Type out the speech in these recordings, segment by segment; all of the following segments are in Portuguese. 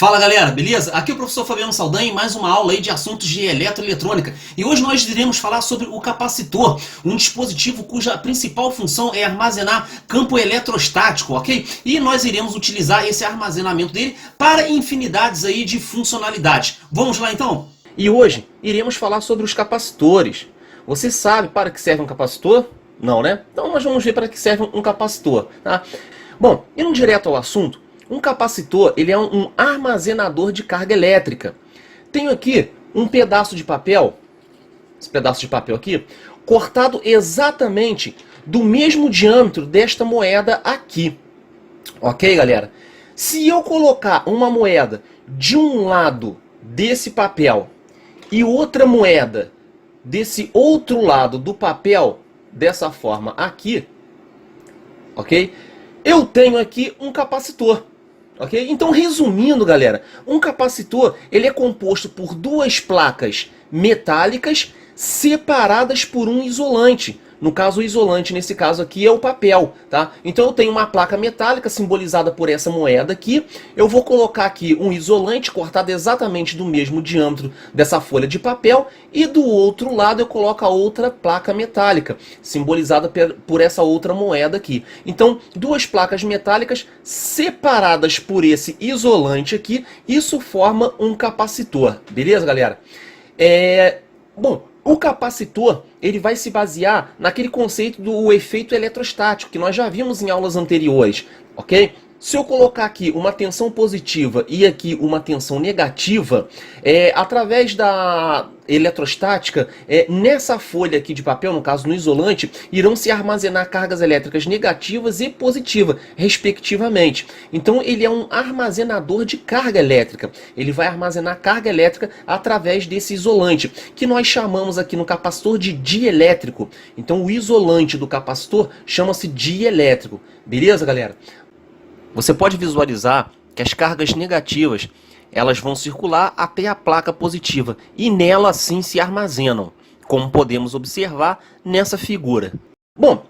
Fala galera, beleza? Aqui é o professor Fabiano Saldanha em mais uma aula aí de assuntos de eletroeletrônica. E hoje nós iremos falar sobre o capacitor, um dispositivo cuja principal função é armazenar campo eletrostático, ok? E nós iremos utilizar esse armazenamento dele para infinidades aí de funcionalidades. Vamos lá então? E hoje iremos falar sobre os capacitores. Você sabe para que serve um capacitor? Não, né? Então nós vamos ver para que serve um capacitor, tá? Bom, indo direto ao assunto, um capacitor ele é um armazenador de carga elétrica. Tenho aqui um pedaço de papel, esse pedaço de papel aqui, cortado exatamente do mesmo diâmetro desta moeda aqui. Ok, galera? Se eu colocar uma moeda de um lado desse papel e outra moeda desse outro lado do papel, dessa forma aqui, ok? Eu tenho aqui um capacitor. Okay? Então, resumindo, galera, um capacitor ele é composto por duas placas metálicas separadas por um isolante. No caso, o isolante, nesse caso aqui, é o papel, tá? Então, eu tenho uma placa metálica simbolizada por essa moeda aqui. Eu vou colocar aqui um isolante cortado exatamente do mesmo diâmetro dessa folha de papel. E do outro lado, eu coloco a outra placa metálica, simbolizada por essa outra moeda aqui. Então, duas placas metálicas separadas por esse isolante aqui. Isso forma um capacitor. Beleza, galera? Bom, o capacitor ele vai se basear naquele conceito do efeito eletrostático que nós já vimos em aulas anteriores, ok? Se eu colocar aqui uma tensão positiva e aqui uma tensão negativa, através da eletrostática, nessa folha aqui de papel, no caso no isolante, irão se armazenar cargas elétricas negativas e positivas, respectivamente. Então ele é um armazenador de carga elétrica. Ele vai armazenar carga elétrica através desse isolante, que nós chamamos aqui no capacitor de dielétrico. Então o isolante do capacitor chama-se dielétrico. Beleza, galera? Você pode visualizar que as cargas negativas elas vão circular até a placa positiva e nela sim se armazenam, como podemos observar nessa figura. Bom,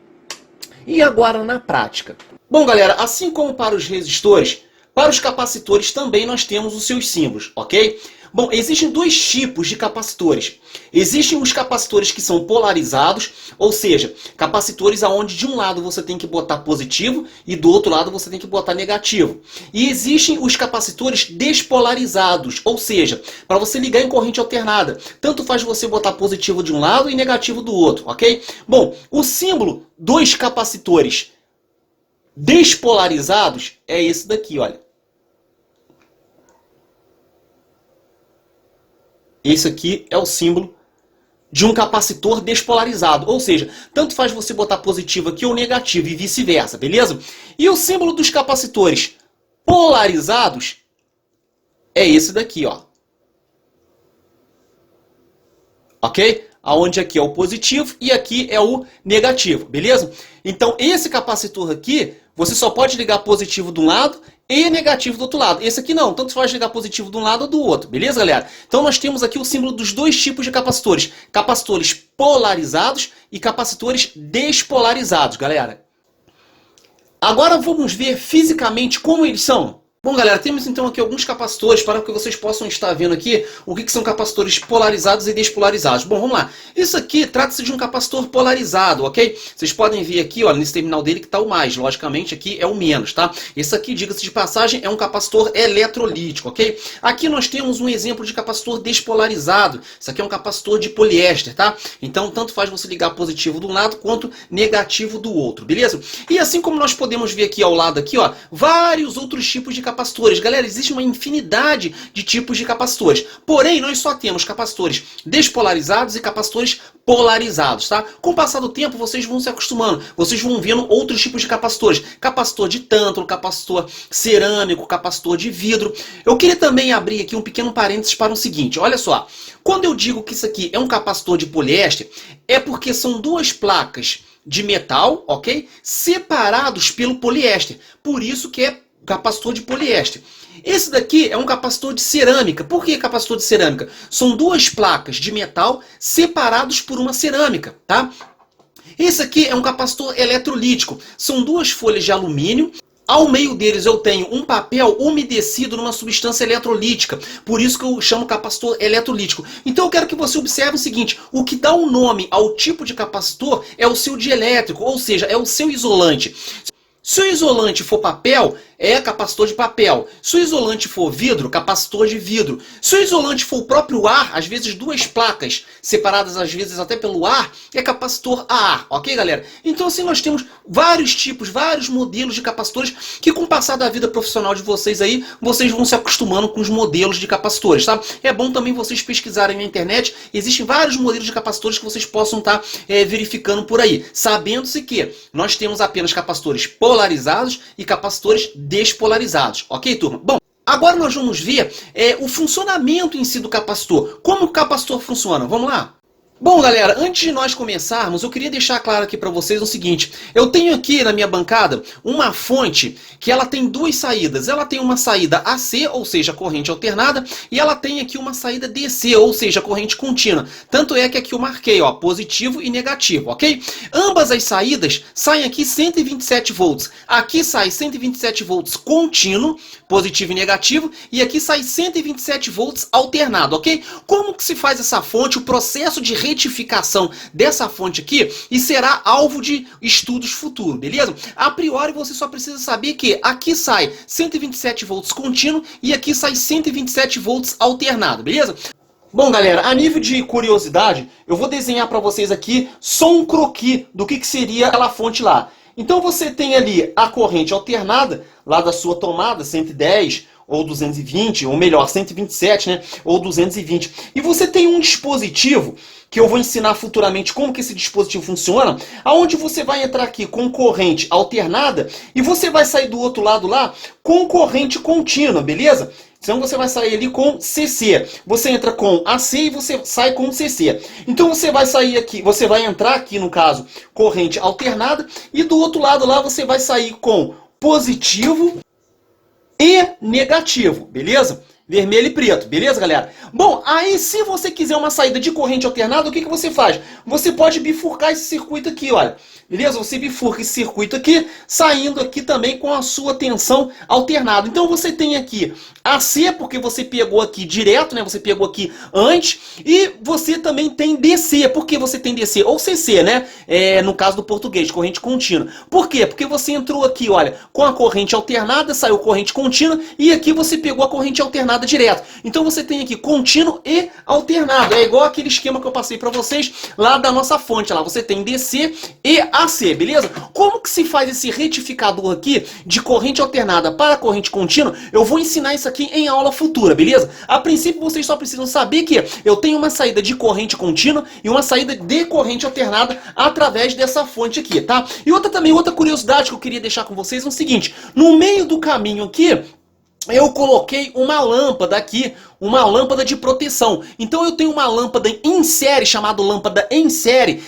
e agora na prática? Bom, galera, assim como para os resistores, para os capacitores também nós temos os seus símbolos, ok? Bom, existem dois tipos de capacitores. Existem os capacitores que são polarizados, ou seja, capacitores aonde de um lado você tem que botar positivo e do outro lado você tem que botar negativo. E existem os capacitores despolarizados, ou seja, para você ligar em corrente alternada. Tanto faz você botar positivo de um lado e negativo do outro, ok? Bom, o símbolo dos capacitores despolarizados é esse daqui, olha. Esse aqui é o símbolo de um capacitor despolarizado. Ou seja, tanto faz você botar positivo aqui ou negativo e vice-versa, beleza? E o símbolo dos capacitores polarizados é esse daqui, ó. Ok? Aonde aqui é o positivo e aqui é o negativo, beleza? Então esse capacitor aqui, você só pode ligar positivo de um lado e negativo do outro lado. Esse aqui não, tanto faz ligar positivo de um lado ou do outro, beleza, galera? Então nós temos aqui o símbolo dos dois tipos de capacitores. Capacitores polarizados e capacitores despolarizados, galera. Agora vamos ver fisicamente como eles são. Bom, galera, temos então aqui alguns capacitores para que vocês possam estar vendo aqui o que são capacitores polarizados e despolarizados. Bom, vamos lá. Isso aqui trata-se de um capacitor polarizado, ok? Vocês podem ver aqui, olha, nesse terminal dele que está o mais. Logicamente, aqui é o menos, tá? Esse aqui, diga-se de passagem, é um capacitor eletrolítico, ok? Aqui nós temos um exemplo de capacitor despolarizado. Isso aqui é um capacitor de poliéster, tá? Então, tanto faz você ligar positivo de um lado quanto negativo do outro, beleza? E assim como nós podemos ver aqui ao lado, aqui, ó, vários outros tipos de capacitores. Galera, existe uma infinidade de tipos de capacitores. Porém, nós só temos capacitores despolarizados e capacitores polarizados, tá? Com o passar do tempo, vocês vão se acostumando. Vocês vão vendo outros tipos de capacitores. Capacitor de tântalo, capacitor cerâmico, capacitor de vidro. Eu queria também abrir aqui um pequeno parênteses para o seguinte. Olha só. Quando eu digo que isso aqui é um capacitor de poliéster, é porque são duas placas de metal, ok? Separados pelo poliéster. Por isso que é capacitor de poliéster. Esse daqui é um capacitor de cerâmica. Por que capacitor de cerâmica? São duas placas de metal separados por uma cerâmica, tá? Esse aqui é um capacitor eletrolítico. São duas folhas de alumínio Ao meio deles eu tenho um papel umedecido numa substância eletrolítica, por isso que eu chamo capacitor eletrolítico. Então eu quero que você observe o seguinte, o que dá o nome ao tipo de capacitor é o seu dielétrico, ou seja, é o seu isolante. Se o isolante for papel, é capacitor de papel. Se o isolante for vidro, capacitor de vidro. Se o isolante for o próprio ar, às vezes duas placas separadas às vezes até pelo ar, é capacitor a ar, ok, galera? Então assim nós temos vários tipos, vários modelos de capacitores que com o passar da vida profissional de vocês aí, vocês vão se acostumando com os modelos de capacitores, tá? É bom também vocês pesquisarem na internet, existem vários modelos de capacitores que vocês possam estar verificando por aí, sabendo-se que nós temos apenas capacitores polarizados e capacitores despolarizados, ok, turma? Bom, agora nós vamos ver o funcionamento em si do capacitor. Como o capacitor funciona? Vamos lá? Bom, galera, antes de nós começarmos, eu queria deixar claro aqui para vocês o seguinte. Eu tenho aqui na minha bancada uma fonte que ela tem duas saídas. Ela tem uma saída AC, ou seja, corrente alternada, e ela tem aqui uma saída DC, ou seja, corrente contínua. Tanto é que aqui eu marquei, ó, positivo e negativo, ok? Ambas as saídas saem aqui 127 volts. Aqui sai 127 volts contínuo, positivo e negativo, e aqui sai 127 volts alternado, ok? Como que se faz essa fonte, o processo de retificação dessa fonte aqui, e será alvo de estudos futuros, beleza? A priori você só precisa saber que aqui sai 127 volts contínuo e aqui sai 127 volts alternado, beleza? Bom, galera, a nível de curiosidade, eu vou desenhar para vocês aqui só um croquis do que seria aquela fonte lá. Então você tem ali a corrente alternada, lá da sua tomada, 110 ou 220, ou melhor, 127, né? Ou 220. E você tem um dispositivo, que eu vou ensinar futuramente como que esse dispositivo funciona, aonde você vai entrar aqui com corrente alternada e você vai sair do outro lado lá com corrente contínua, beleza? Então você vai sair ali com CC. Você entra com AC e você sai com CC. Então você vai sair aqui, você vai entrar aqui no caso corrente alternada e do outro lado lá você vai sair com positivo e negativo, beleza? Vermelho e preto, beleza, galera? Bom, aí se você quiser uma saída de corrente alternada, o que você faz? Você pode bifurcar esse circuito aqui, olha. Beleza? Você bifurca esse circuito aqui, saindo aqui também com a sua tensão alternada. Então você tem aqui AC, porque você pegou aqui direto, né? Você pegou aqui antes. E você também tem DC. Por que você tem DC? Ou CC, né? No caso do português, corrente contínua. Por quê? Porque você entrou aqui, olha, com a corrente alternada, saiu corrente contínua. E aqui você pegou a corrente alternada direto. Então você tem aqui contínuo e alternado. É igual aquele esquema que eu passei para vocês lá da nossa fonte. Lá você tem DC e AC, beleza? Como que se faz esse retificador aqui de corrente alternada para corrente contínua? Eu vou ensinar isso aqui em aula futura, beleza? A princípio vocês só precisam saber que eu tenho uma saída de corrente contínua e uma saída de corrente alternada através dessa fonte aqui, tá? E outra curiosidade que eu queria deixar com vocês é o seguinte: no meio do caminho aqui, eu coloquei uma lâmpada aqui, uma lâmpada de proteção. Então eu tenho uma lâmpada em série, chamada lâmpada em série,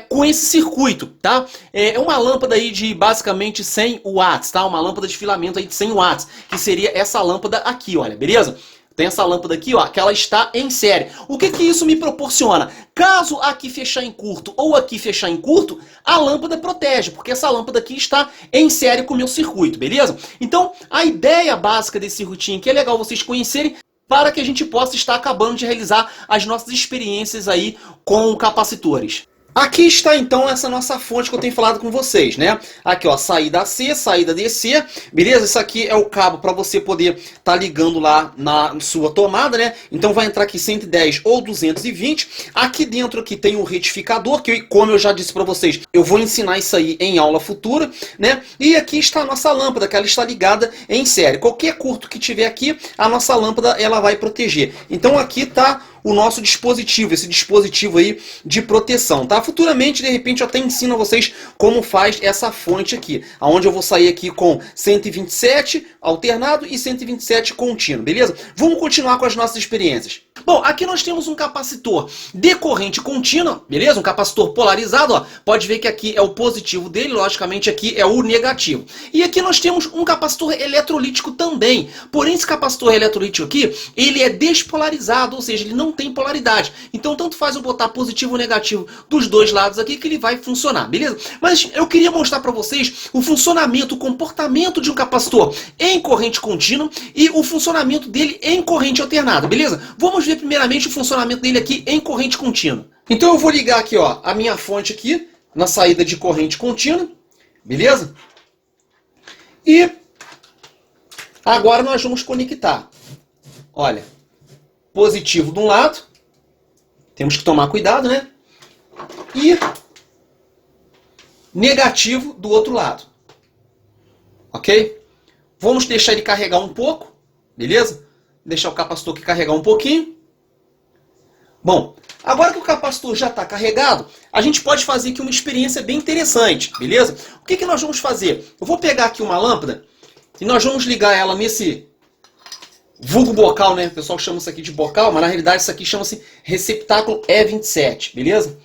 com esse circuito, tá? É uma lâmpada aí de basicamente 100 watts, tá? Uma lâmpada de filamento aí de 100 watts, que seria essa lâmpada aqui, olha, beleza? Tem essa lâmpada aqui, ó, que ela está em série. O que isso me proporciona? Caso aqui fechar em curto ou aqui fechar em curto, a lâmpada protege, porque essa lâmpada aqui está em série com o meu circuito, beleza? Então, a ideia básica desse circuitinho aqui é legal vocês conhecerem, para que a gente possa estar acabando de realizar as nossas experiências aí com capacitores. Aqui está então essa nossa fonte que eu tenho falado com vocês, né? Aqui, ó, saída AC, saída DC, beleza? Isso aqui é o cabo para você poder estar ligando lá na sua tomada, né? Então vai entrar aqui 110 ou 220. Aqui dentro aqui tem o retificador, que como eu já disse para vocês, eu vou ensinar isso aí em aula futura, né? E aqui está a nossa lâmpada, que ela está ligada em série. Qualquer curto que tiver aqui, a nossa lâmpada ela vai proteger. Então aqui está o nosso dispositivo, esse dispositivo aí de proteção, tá? Futuramente, de repente, eu até ensino a vocês como faz essa fonte aqui, onde eu vou sair aqui com 127, alternado e 127 contínuo, beleza? Vamos continuar com as nossas experiências. Bom, aqui nós temos um capacitor de corrente contínua, beleza? Um capacitor polarizado, ó. Pode ver que aqui é o positivo dele, logicamente aqui é o negativo. E aqui nós temos um capacitor eletrolítico também. Porém, esse capacitor eletrolítico aqui, ele é despolarizado, ou seja, ele não tem polaridade. Então, tanto faz eu botar positivo ou negativo dos dois lados aqui que ele vai funcionar, beleza? Mas eu queria mostrar para vocês o funcionamento, o comportamento de um capacitor em corrente contínua e o funcionamento dele em corrente alternada, beleza? Vamos ver primeiramente o funcionamento dele aqui em corrente contínua. Então eu vou ligar aqui, ó, a minha fonte aqui na saída de corrente contínua, beleza? E agora nós vamos conectar. Olha, positivo de um lado, temos que tomar cuidado, né? E negativo do outro lado. Ok? Vamos deixar ele carregar um pouco, beleza? Deixar o capacitor aqui carregar um pouquinho. Bom, agora que o capacitor já está carregado, a gente pode fazer aqui uma experiência bem interessante, beleza? O que nós vamos fazer? Eu vou pegar aqui uma lâmpada e nós vamos ligar ela nesse vulgo bocal, né? O pessoal chama isso aqui de bocal, mas na realidade isso aqui chama-se receptáculo E27, beleza?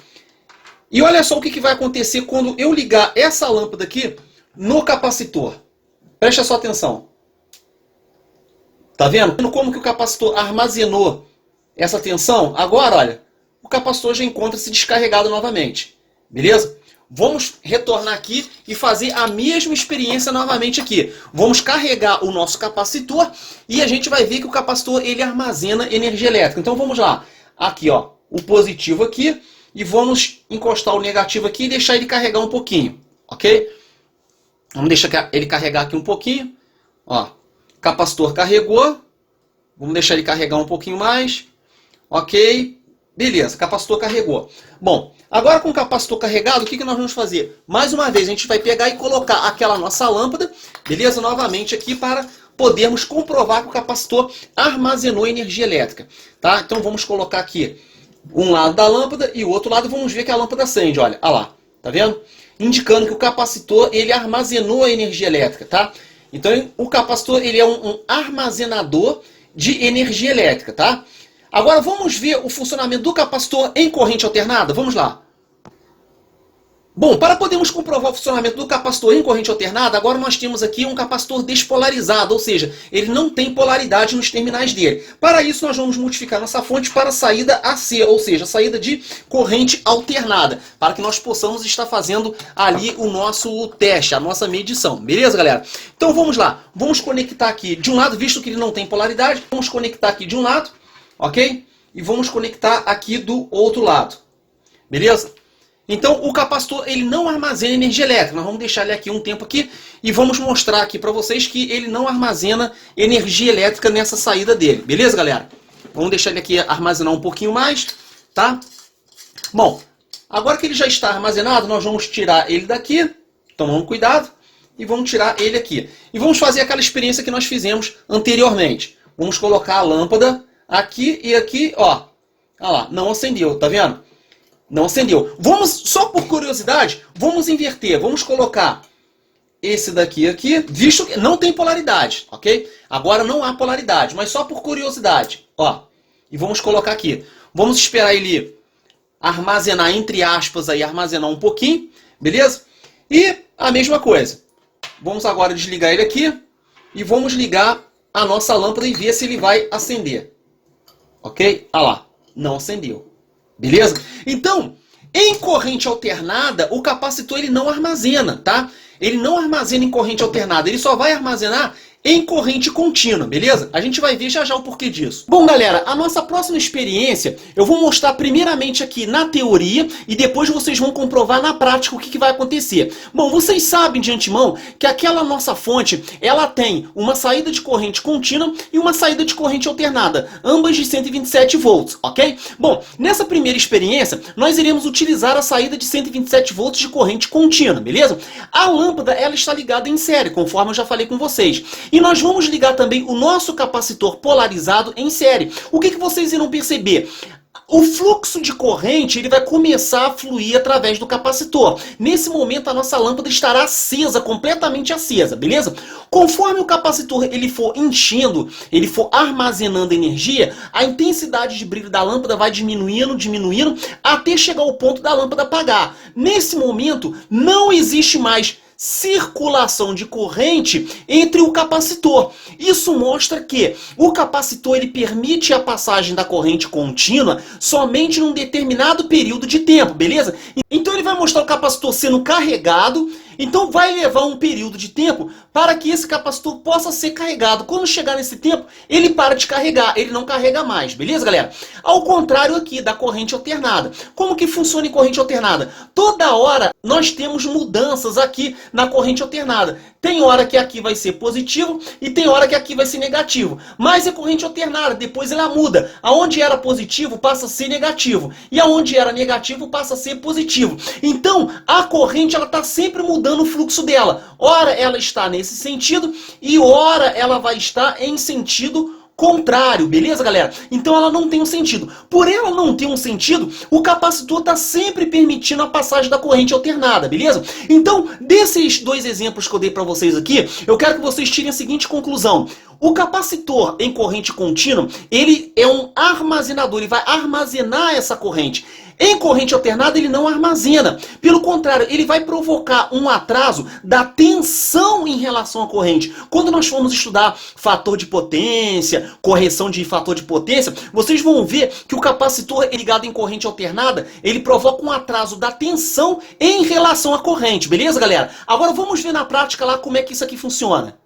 E olha só o que vai acontecer quando eu ligar essa lâmpada aqui no capacitor. Preste só atenção. Tá vendo como que o capacitor armazenou essa tensão? Agora, olha, o capacitor já encontra-se descarregado novamente. Beleza? Vamos retornar aqui e fazer a mesma experiência novamente aqui. Vamos carregar o nosso capacitor e a gente vai ver que o capacitor ele armazena energia elétrica. Então vamos lá. Aqui, ó, o positivo aqui e vamos encostar o negativo aqui e deixar ele carregar um pouquinho, ok? Vamos deixar ele carregar aqui um pouquinho. Ó, capacitor carregou. Vamos deixar ele carregar um pouquinho mais. Ok, beleza, capacitor carregou. Bom, agora com o capacitor carregado, o que nós vamos fazer? Mais uma vez, a gente vai pegar e colocar aquela nossa lâmpada, beleza? Novamente aqui para podermos comprovar que o capacitor armazenou energia elétrica. Tá? Então vamos colocar aqui um lado da lâmpada e o outro lado vamos ver que a lâmpada acende. Olha lá, tá vendo? Indicando que o capacitor ele armazenou a energia elétrica. Tá? Então o capacitor ele é um armazenador de energia elétrica. Tá? Agora vamos ver o funcionamento do capacitor em corrente alternada? Vamos lá. Bom, para podermos comprovar o funcionamento do capacitor em corrente alternada, agora nós temos aqui um capacitor despolarizado, ou seja, ele não tem polaridade nos terminais dele. Para isso nós vamos modificar nossa fonte para a saída AC, ou seja, a saída de corrente alternada, para que nós possamos estar fazendo ali o nosso teste, a nossa medição. Beleza, galera? Então vamos lá. Vamos conectar aqui de um lado, visto que ele não tem polaridade, vamos conectar aqui de um lado. Ok? E vamos conectar aqui do outro lado. Beleza? Então o capacitor ele não armazena energia elétrica. Nós vamos deixar ele aqui um tempo aqui e vamos mostrar aqui para vocês que ele não armazena energia elétrica nessa saída dele. Beleza, galera? Vamos deixar ele aqui armazenar um pouquinho mais, tá? Bom, agora que ele já está armazenado, nós vamos tirar ele daqui, tomando cuidado, e vamos tirar ele aqui. E vamos fazer aquela experiência que nós fizemos anteriormente. Vamos colocar a lâmpada aqui e aqui, ó. Olha lá, não acendeu, tá vendo? Não acendeu. Vamos, só por curiosidade, vamos inverter. Vamos colocar esse daqui aqui, visto que não tem polaridade, ok? Agora não há polaridade, mas só por curiosidade, ó. E vamos colocar aqui. Vamos esperar ele armazenar, entre aspas, aí, armazenar um pouquinho, beleza? E a mesma coisa. Vamos agora desligar ele aqui e vamos ligar a nossa lâmpada e ver se ele vai acender. Ok? Olha lá, não acendeu. Beleza? Então, em corrente alternada, o capacitor ele não armazena, tá? Ele não armazena em corrente alternada, ele só vai armazenar em corrente contínua, beleza? A gente vai ver já já o porquê disso. Bom, galera, a nossa próxima experiência eu vou mostrar primeiramente aqui na teoria e depois vocês vão comprovar na prática o que vai acontecer. Bom, vocês sabem de antemão que aquela nossa fonte, ela tem uma saída de corrente contínua e uma saída de corrente alternada, ambas de 127 volts, ok? Bom, nessa primeira experiência, nós iremos utilizar a saída de 127 volts de corrente contínua, beleza? A lâmpada, ela está ligada em série, conforme eu já falei com vocês. E nós vamos ligar também o nosso capacitor polarizado em série. O que vocês irão perceber? o fluxo de corrente ele vai começar a fluir através do capacitor. Nesse momento a nossa lâmpada estará acesa, completamente acesa, beleza? Conforme o capacitor ele for enchendo, ele for armazenando energia, a intensidade de brilho da lâmpada vai diminuindo, diminuindo, até chegar ao ponto da lâmpada apagar. Nesse momento não existe mais circulação de corrente entre o capacitor. Isso mostra que o capacitor ele permite a passagem da corrente contínua somente num determinado período de tempo, beleza? Então ele vai mostrar o capacitor sendo carregado, então vai levar um período de tempo para que esse capacitor possa ser carregado. Quando chegar nesse tempo, ele para de carregar, ele não carrega mais, beleza, galera? Ao contrário aqui da corrente alternada. Como que funciona em corrente alternada? Toda hora nós temos mudanças aqui na corrente alternada. Tem hora que aqui vai ser positivo e tem hora que aqui vai ser negativo. Mas é corrente alternada, depois ela muda. Aonde era positivo passa a ser negativo. E aonde era negativo passa a ser positivo. Então, a corrente ela está sempre mudando o fluxo dela. Ora ela está nesse sentido e ora ela vai estar em sentido contrário, beleza, galera? Então ela não tem um sentido. Por ela não ter um sentido, o capacitor está sempre permitindo a passagem da corrente alternada, beleza? Então, desses dois exemplos que eu dei para vocês aqui, eu quero que vocês tirem a seguinte conclusão. O capacitor em corrente contínua, ele é um armazenador, ele vai armazenar essa corrente. Em corrente alternada ele não armazena. Pelo contrário, ele vai provocar um atraso da tensão em relação à corrente. Quando nós formos estudar fator de potência, correção de fator de potência, vocês vão ver que o capacitor ligado em corrente alternada, ele provoca um atraso da tensão em relação à corrente. Beleza, galera? Agora vamos ver na prática lá como é que isso aqui funciona.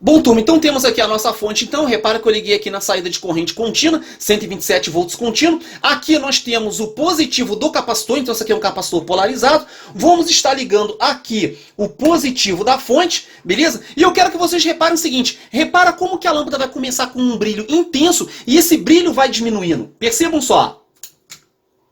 Bom, turma, então temos aqui a nossa fonte. Então, repara que eu liguei aqui na saída de corrente contínua, 127 volts contínuo. Aqui nós temos o positivo do capacitor, então isso aqui é um capacitor polarizado. Vamos estar ligando aqui o positivo da fonte, beleza? E eu quero que vocês reparem o seguinte, repara como que a lâmpada vai começar com um brilho intenso e esse brilho vai diminuindo. Percebam só.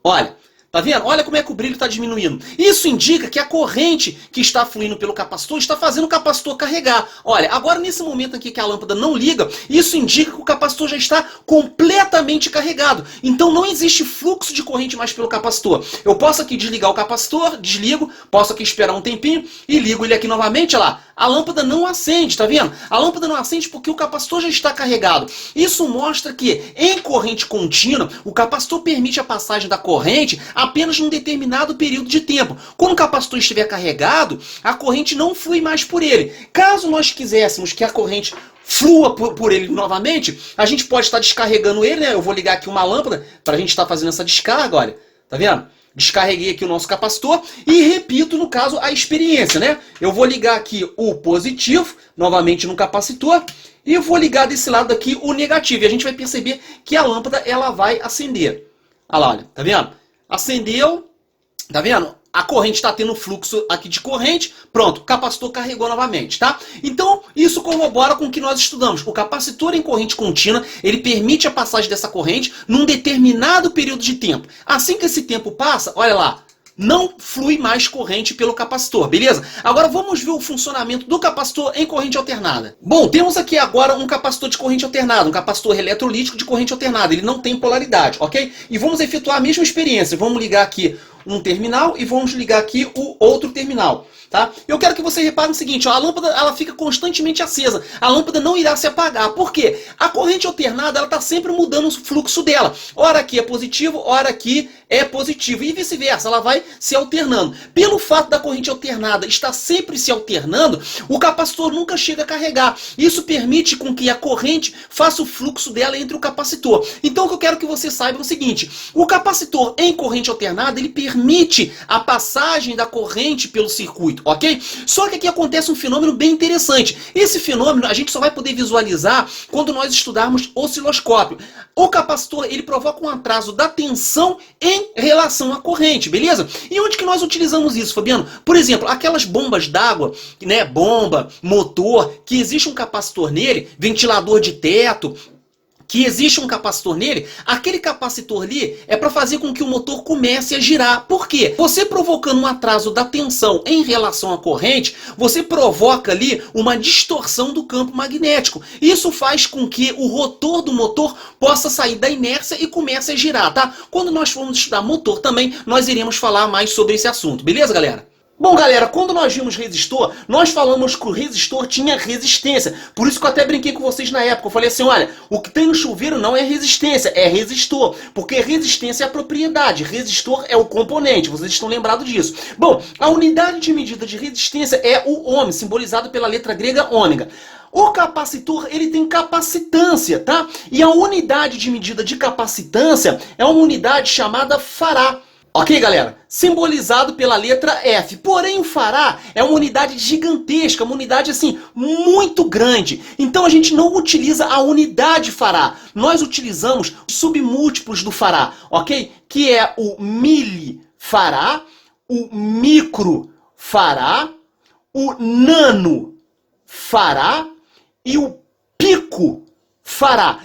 Olha. Tá vendo? Olha como é que o brilho está diminuindo. Isso indica que a corrente que está fluindo pelo capacitor está fazendo o capacitor carregar. Olha, agora nesse momento aqui que a lâmpada não liga, isso indica que o capacitor já está completamente carregado. Então não existe fluxo de corrente mais pelo capacitor. Eu posso aqui desligar o capacitor, desligo, posso aqui esperar um tempinho e ligo ele aqui novamente, olha lá. A lâmpada não acende, tá vendo? A lâmpada não acende porque o capacitor já está carregado. Isso mostra que em corrente contínua, o capacitor permite a passagem da corrente apenas num determinado período de tempo. Quando o capacitor estiver carregado, a corrente não flui mais por ele. Caso nós quiséssemos que a corrente flua por ele novamente, a gente pode estar descarregando ele, né? Eu vou ligar aqui uma lâmpada para a gente estar fazendo essa descarga, olha. Tá vendo? Descarreguei aqui o nosso capacitor e repito, no caso, a experiência, né? Eu vou ligar aqui o positivo, novamente no capacitor, e eu vou ligar desse lado aqui o negativo. E a gente vai perceber que a lâmpada ela vai acender. Olha lá, olha, tá vendo? Acendeu, tá vendo? A corrente está tendo fluxo aqui de corrente, pronto, o capacitor carregou novamente, tá? Então, isso corrobora com o que nós estudamos. O capacitor em corrente contínua, ele permite a passagem dessa corrente num determinado período de tempo. Assim que esse tempo passa, olha lá, não flui mais corrente pelo capacitor, beleza? Agora vamos ver o funcionamento do capacitor em corrente alternada. Bom, temos aqui agora um capacitor de corrente alternada, um capacitor eletrolítico de corrente alternada. Ele não tem polaridade, ok? E vamos efetuar a mesma experiência. Vamos ligar aqui um terminal e vamos ligar aqui o outro terminal. Tá? Eu quero que você repare o seguinte, ó, a lâmpada ela fica constantemente acesa, a lâmpada não irá se apagar. Por quê? A corrente alternada está sempre mudando o fluxo dela. Ora aqui é positivo, ora aqui é positivo e vice-versa, ela vai se alternando. Pelo fato da corrente alternada estar sempre se alternando, o capacitor nunca chega a carregar. Isso permite com que a corrente faça o fluxo dela entre o capacitor. Então o que eu quero que você saiba é o seguinte, o capacitor em corrente alternada, ele permite a passagem da corrente pelo circuito. Ok? Só que aqui acontece um fenômeno bem interessante. Esse fenômeno a gente só vai poder visualizar quando nós estudarmos osciloscópio. O capacitor ele provoca um atraso da tensão em relação à corrente, beleza? E onde que nós utilizamos isso, Fabiano? Por exemplo, aquelas bombas d'água, né? Bomba, motor, que existe um capacitor nele, ventilador de teto, que existe um capacitor nele, aquele capacitor ali é para fazer com que o motor comece a girar. Por quê? Você provocando um atraso da tensão em relação à corrente, você provoca ali uma distorção do campo magnético. Isso faz com que o rotor do motor possa sair da inércia e comece a girar, tá? Quando nós formos estudar motor também, nós iremos falar mais sobre esse assunto, beleza, galera? Bom, galera, quando nós vimos resistor, nós falamos que o resistor tinha resistência. Por isso que eu até brinquei com vocês na época. Eu falei assim, olha, o que tem no chuveiro não é resistência, é resistor. Porque resistência é a propriedade, resistor é o componente. Vocês estão lembrados disso. Bom, a unidade de medida de resistência é o ohm, simbolizado pela letra grega ômega. O capacitor, ele tem capacitância, tá? E a unidade de medida de capacitância é uma unidade chamada fará. Ok, galera? Simbolizado pela letra F. Porém, o fará é uma unidade gigantesca, uma unidade, assim, muito grande. Então, a gente não utiliza a unidade fará. Nós utilizamos submúltiplos do fará, ok? Que é o milifará, o microfará, o nanofará e o picofará.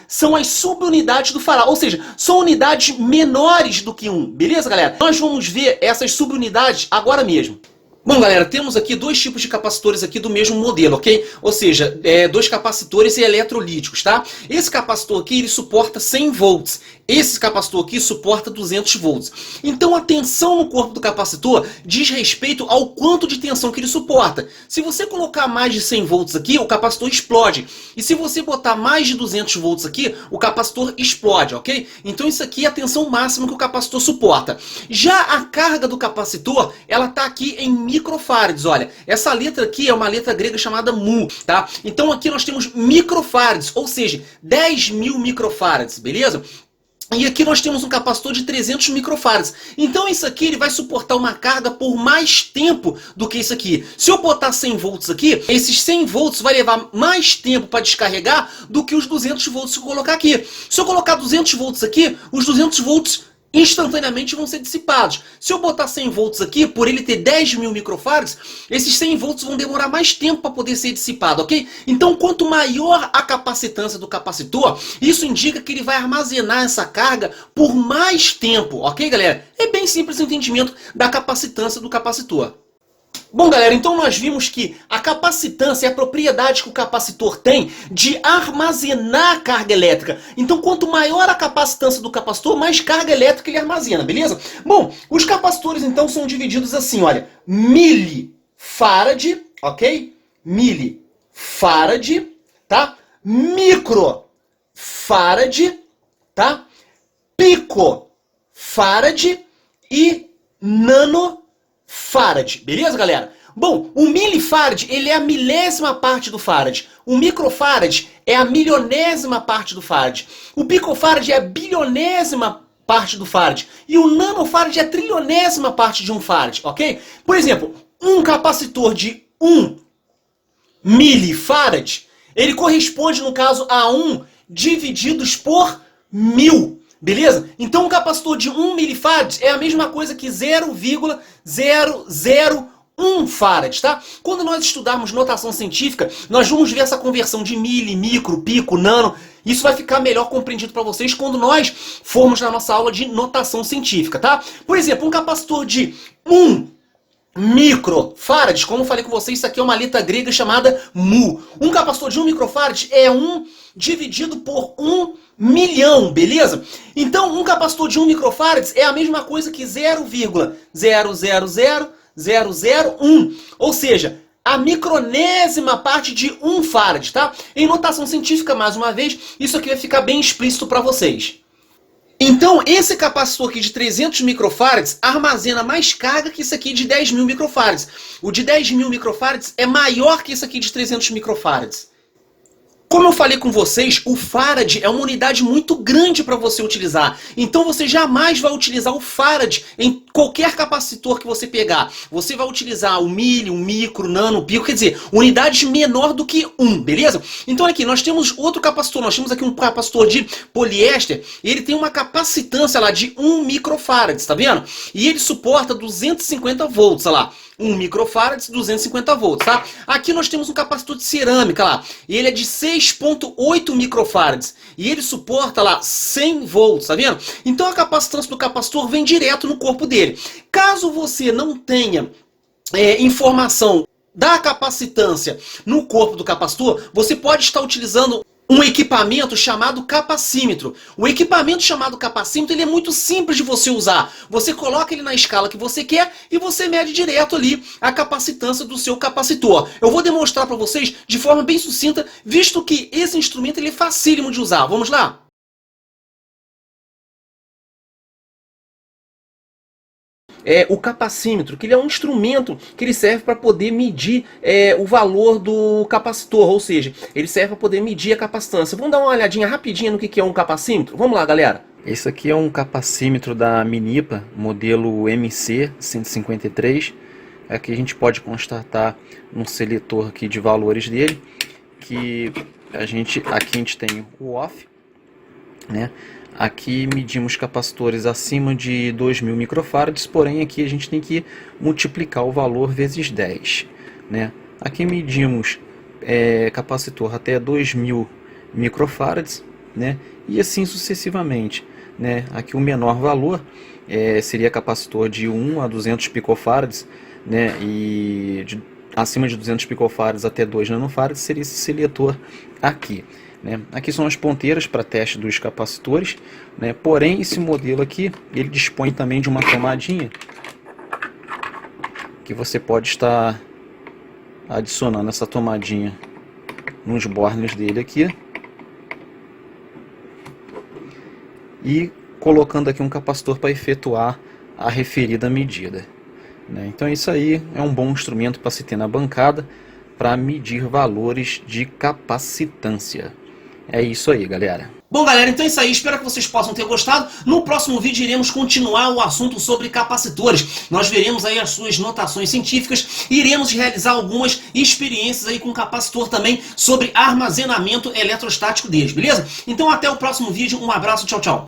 São as subunidades do fará, ou seja, são unidades menores do que 1, beleza, galera? Nós vamos ver essas subunidades agora mesmo. Bom, galera, temos aqui dois tipos de capacitores aqui do mesmo modelo, ok? Ou seja, dois capacitores eletrolíticos, tá? Esse capacitor aqui, ele suporta 100 volts. Esse capacitor aqui suporta 200 volts. Então a tensão no corpo do capacitor diz respeito ao quanto de tensão que ele suporta. Se você colocar mais de 100 volts aqui, o capacitor explode. E se você botar mais de 200 volts aqui, o capacitor explode, ok? Então isso aqui é a tensão máxima que o capacitor suporta. Já a carga do capacitor, ela está aqui em microfarads. Olha, essa letra aqui é uma letra grega chamada mu, tá? Então aqui nós temos microfarads, ou seja, 10.000 microfarads, beleza? E aqui nós temos um capacitor de 300 microfarads. Então isso aqui ele vai suportar uma carga por mais tempo do que isso aqui. Se eu botar 100 volts aqui, esses 100 volts vai levar mais tempo para descarregar do que os 200 volts que eu colocar aqui. Se eu colocar 200 volts aqui, os 200 volts instantaneamente vão ser dissipados. Se eu botar 100 volts aqui, por ele ter 10.000 microfarads, esses 100 volts vão demorar mais tempo para poder ser dissipado, ok? Então, quanto maior a capacitância do capacitor, isso indica que ele vai armazenar essa carga por mais tempo, ok, galera? É bem simples o entendimento da capacitância do capacitor. Bom, galera, então nós vimos que a capacitância é a propriedade que o capacitor tem de armazenar carga elétrica. Então, quanto maior a capacitância do capacitor, mais carga elétrica ele armazena, beleza? Bom, os capacitores, então, são divididos assim, olha. Milifarad, ok? Milifarad, tá? Microfarad, tá? Picofarad e nanofarad. Beleza, galera? Bom, o milifarad, ele é a milésima parte do farad. O microfarad é a milionésima parte do farad. O picofarad é a bilionésima parte do farad. E o nanofarad é a trilionésima parte de um farad, ok? Por exemplo, um capacitor de 1 milifarad, ele corresponde, no caso, a 1 divididos por 1000. Beleza? Então um capacitor de 1 milifarad é a mesma coisa que 0,001 farad, tá? Quando nós estudarmos notação científica, nós vamos ver essa conversão de mili, micro, pico, nano. Isso vai ficar melhor compreendido para vocês quando nós formos na nossa aula de notação científica, tá? Por exemplo, um capacitor de 1 microfarad, como eu falei com vocês, isso aqui é uma letra grega chamada mu. Um capacitor de 1 microfarad é 1 dividido por 1 milhão, beleza? Então, um capacitor de 1 microfarad é a mesma coisa que 0,000001. Ou seja, a micronésima parte de 1 farad, tá? Em notação científica, mais uma vez, isso aqui vai ficar bem explícito para vocês. Então, esse capacitor aqui de 300 microfarads armazena mais carga que esse aqui de 10.000 microfarads. O de 10.000 microfarads é maior que esse aqui de 300 microfarads. Como eu falei com vocês, o farad é uma unidade muito grande para você utilizar. Então você jamais vai utilizar o farad em qualquer capacitor que você pegar, você vai utilizar o mili, o micro, nano, pico, quer dizer, unidades menor do que 1, beleza? Então aqui, nós temos outro capacitor, nós temos aqui um capacitor de poliéster, e ele tem uma capacitância lá de 1 microfarad, tá vendo? E ele suporta 250 volts, olha lá. 1 microfarad, 250 volts, tá? Aqui nós temos um capacitor de cerâmica lá, e ele é de 6,8 microfarads, e ele suporta lá 100 volts, tá vendo? Então a capacitância do capacitor vem direto no corpo dele. Caso você não tenha informação da capacitância no corpo do capacitor, você pode estar utilizando um equipamento chamado capacímetro. O equipamento chamado capacímetro, ele é muito simples de você usar. Você coloca ele na escala que você quer e você mede direto ali a capacitância do seu capacitor. Eu vou demonstrar para vocês de forma bem sucinta, visto que esse instrumento ele é facílimo de usar. Vamos lá? O capacímetro, que ele é um instrumento que ele serve para poder medir o valor do capacitor, ou seja, ele serve para poder medir a capacitância. Vamos dar uma olhadinha rapidinha no que é um capacímetro? Vamos lá, galera! Esse aqui é um capacímetro da Minipa, modelo MC153. Aqui a gente pode constatar um seletor aqui de valores dele, que aqui a gente tem o off, né? Aqui medimos capacitores acima de 2.000 microfarads, porém aqui a gente tem que multiplicar o valor vezes 10, né? Aqui medimos capacitor até 2.000 microfarads, né? E assim sucessivamente, né? Aqui o menor valor seria capacitor de 1 a 200 picofarads, né? E acima de 200 picofarads até 2 nanofarads seria esse seletor aqui. Aqui são as ponteiras para teste dos capacitores, né? Porém esse modelo aqui ele dispõe também de uma tomadinha que você pode estar adicionando essa tomadinha nos bornes dele aqui e colocando aqui um capacitor para efetuar a referida medida, né? Então isso aí é um bom instrumento para se ter na bancada para medir valores de capacitância. É isso aí, galera. Bom, galera, então é isso aí. Espero que vocês possam ter gostado. No próximo vídeo iremos continuar o assunto sobre capacitores. Nós veremos aí as suas notações científicas e iremos realizar algumas experiências aí com capacitor também sobre armazenamento eletrostático deles, beleza? Então até o próximo vídeo. Um abraço, tchau, tchau.